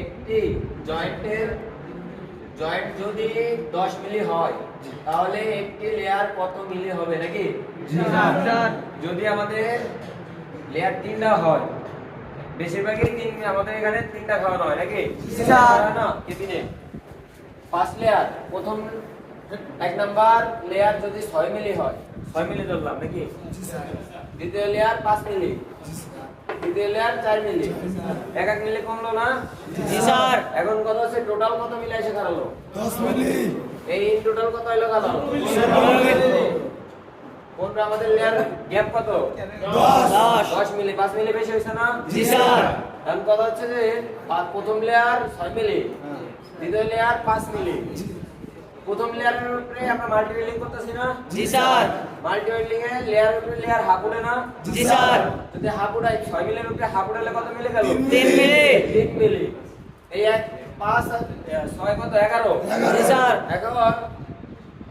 একটি জয়েন্টের জয়েন্ট যদি 10 মিলি হয় তাহলে একটি লেয়ার কত মিলি হবে নাকি? জি স্যার। যদি আমাদের লেয়ার 3টা হয়, বেশিরভাগই আমাদের এখানে 3টা খাওয়ানো হয় নাকি? জি স্যার। না টিফিনে ফার্স্ট লেয়ার প্রথম 1 নাম্বার লেয়ার যদি 6 মিলি হয়, 6 মিলি ধরলাম নাকি? দ্বিতীয় লেয়ার 5 মিলি, দ্বিতীয় লেয়ার 4 মিলি, এক এক মিলি কমলো না? জি স্যার। এখন কত আছে? টোটাল কত মিলি এসে দাঁড়ালো? 10 মিলি। এই টোটাল কত হলো দাঁড়ালো? কোনটা আমাদের লেয়ার গ্যাপ কত? 10 মিলি। 5 মিলি বেশি হইছে না? জি স্যার। এখন কত হচ্ছে যে প্রথম লেয়ার 6 মিলি, দ্বিতীয় লেয়ার 5 মিলি, প্রথম লেয়ারের উপরে আমরা মাল্টিপ্লাইং করতেছি না? জি স্যার। মাল্টিপ্লাইং এ লেয়ারের উপরে লেয়ার হাফ উঠে না? জি স্যার। যদি হাফ উঠাই 6 মিলির উপরে হাফ উঠালে কত মিলি গেল? 3 মিলি। 3 মিলি। এই 5 আর 6 কত? 11। জি স্যার। এখন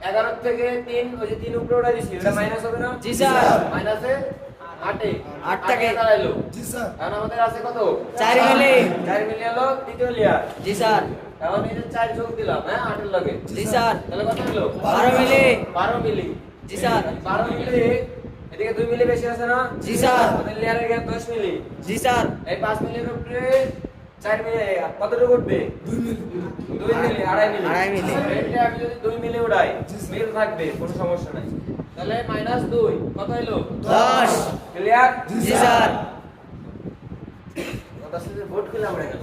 11 থেকে 3 ওই যে 3 উপরে উঠাই দিছি, এটা মাইনাস হবে না? জি স্যার। মাইনাসে 8 8 টাকে দাঁড়াইলো। জি স্যার। এখন আমাদের আছে কত? 4 মিলি। 4 মিলি হলো দ্বিতীয় লেয়ার। জি স্যার। এখন এই যে 4 যোগ দিলাম, হ্যাঁ 8 এর লগে। জি স্যার। তাহলে কত হলো? 12 মিলি। 12 মিলি। জি স্যার। 12 মিলি। এদিকে 2 মিলি বেশি আছে না? জি স্যার। আমাদের লেয়ারের গ্যাপ 10 মিলি। জি স্যার। এই 5 মিলির উপরে 4 মিলি কতটুকু উঠবে? 2 মিলি। 2 মিলি, আড়াই মিলি। আড়াই মিলি। এটা আমি যদি 2 মিলি উড়াই, মিল থাকবে, কোনো সমস্যা নাই। তাহলে -2 কত হলো? 10। ক্লিয়ার? জি স্যার। কথা শুনে ভোট করলাম আমরা।